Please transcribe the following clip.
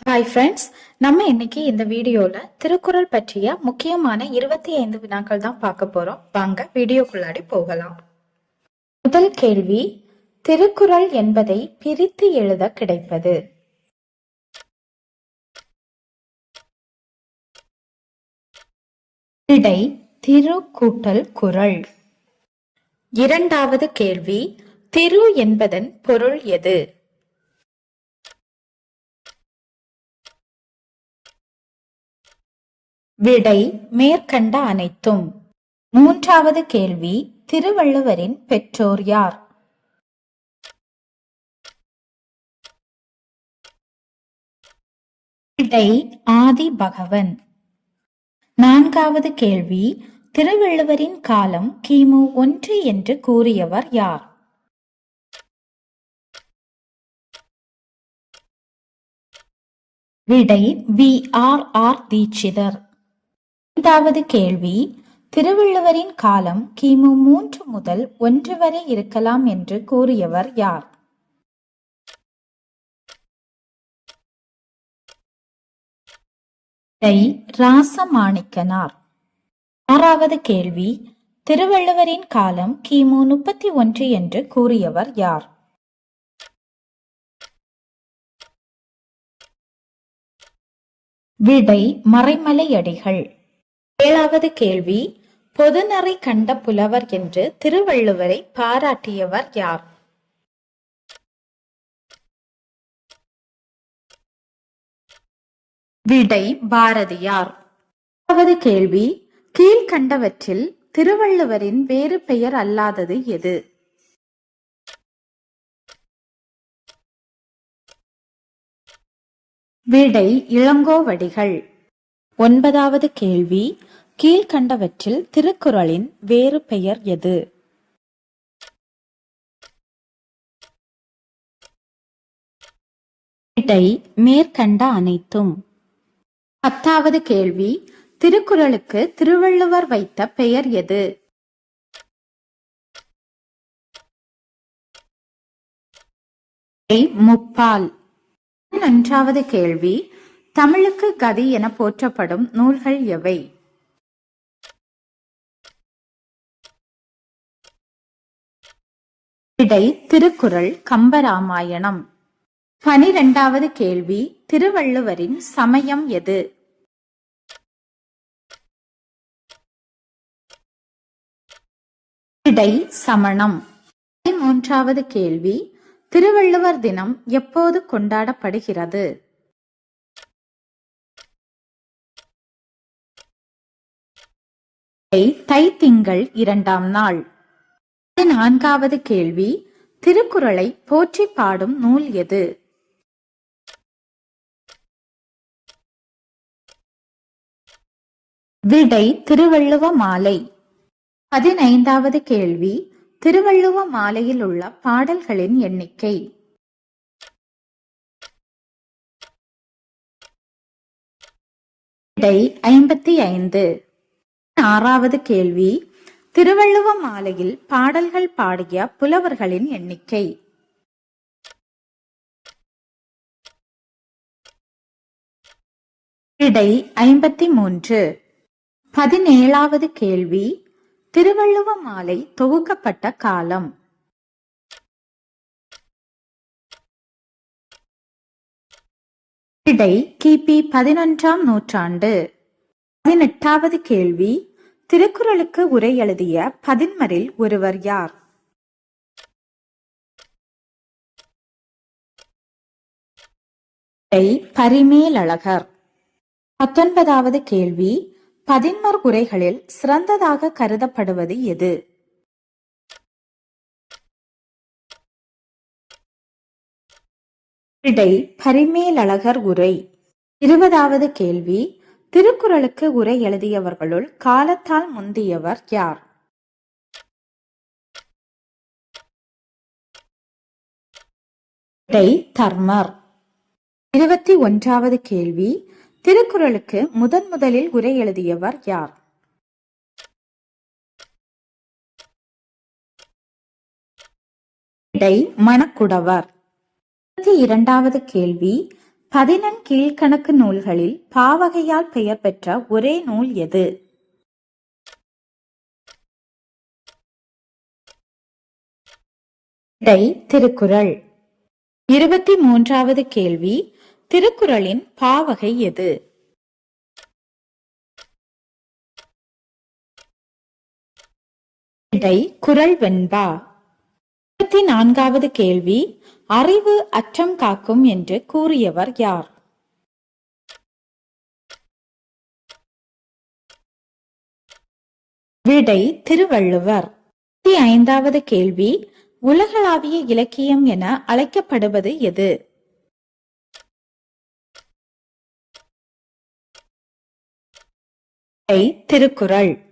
Hi friends, நம்ம இன்னைக்கு இந்த வீடியோல திருக்குறள் பற்றிய முக்கியமான 25 வினாக்கள் தான் பார்க்க போறோம். வாங்க வீடியோக்குள்ளாடி போகலாம். முதல் கேள்வி, திருக்குறள் என்பதை பிரித்து எழுத கிடைப்பது? விடை திரு கூட்டல் குறள். இரண்டாவது கேள்வி, திரு என்பதன் பொருள் எது? விடை மேற்கண்ட அனைத்தும். மூன்றாவது கேள்வி, திருவள்ளுவரின் பெற்றோர் யார்? விடை ஆதி பகவன். நான்காவது கேள்வி, திருவள்ளுவரின் காலம் கிமு 1 என்று கூறியவர் யார்? விடை வி. ஆர் தீட்சிதர். ஐந்தாவது கேள்வி, திருவள்ளுவரின் காலம் கிமு 3 முதல் 1 வரை இருக்கலாம் என்று கூறியவர் யார்? விடை ராசமாணிக்கனார். ஆறாவது கேள்வி, திருவள்ளுவரின் காலம் கிமு 31 என்று கூறியவர் யார்? விடை மறைமலையடிகள். ஏழாவது கேள்வி, பொதுநறை கண்ட புலவர் என்று திருவள்ளுவரை பாராட்டியவர் யார்? விடை பாரதியார். எட்டாவது கேள்வி, கீழ்கண்டவற்றில் திருவள்ளுவரின் வேறு பெயர் அல்லாதது எது? விடை இளங்கோவடிகள். ஒன்பதாவது கேள்வி, கீழ்கண்டவற்றில் திருக்குறளின் வேறு பெயர் எது? விடை மேற்கண்ட அனைத்தும். பத்தாவது கேள்வி, திருக்குறளுக்கு திருவள்ளுவர் வைத்த பெயர் எது? முப்பால். 11வது கேள்வி, தமிழுக்கு கதி என போற்றப்படும் நூல்கள் எவை? விடை திருக்குறள், கம்பராமாயணம். 12வது கேள்வி, திருவள்ளுவரின் சமயம் எது? விடை சமணம். 13வது கேள்வி, திருவள்ளுவர் தினம் எப்போது கொண்டாடப்படுகிறது? தைத்திங்கள் 2ஆம் நாள். 14வது கேள்வி, திருக்குறளை போற்றி பாடும் நூல் எது? விடை திருவள்ளுவ மாலை. 15வது கேள்வி, திருவள்ளுவ மாலையில் உள்ள பாடல்களின் எண்ணிக்கை? விடை 55. 6வது கேள்வி, திருவள்ளுவ மாலையில் பாடல்கள் பாடிய புலவர்களின் எண்ணிக்கை? விடை 53. 17வது கேள்வி, திருவள்ளுவ மாலை தொகுக்கப்பட்ட காலம்? விடை கிபி 11ஆம் நூற்றாண்டு. 18வது கேள்வி, திருக்குறளுக்கு உரை எழுதிய பதின்மரில் ஒருவர் யார்? விடை பரிமேலழகர். 19வது கேள்வி, பதின்மர் உரைகளில் சிறந்ததாக கருதப்படுவது எது? விடை பரிமேலழகர் உரை. 20வது கேள்வி, திருக்குறளுக்கு உரை எழுதியவர்களுள் காலத்தால் முந்தியவர் யார்? விடை தர்மர். 21வது கேள்வி, திருக்குறளுக்கு முதலில் உரை எழுதியவர் யார்? விடை மணக்குடவர். 22வது கேள்வி, கீழ்கணக்கு நூல்களில் பாவகையால் பெயர் பெற்ற ஒரே நூல் எது? விடை திருக்குறள். 23வது கேள்வி, திருக்குறளின் பாவகை எது? விடை குறள் வெண்பா. 24வது கேள்வி, அறிவு அச்சம் காக்கும் என்று கூறியவர் யார்? விடை திருவள்ளுவர். 25வது கேள்வி, உலகளாவிய இலக்கியம் என அழைக்கப்படுவது எது? விடை திருக்குறள்.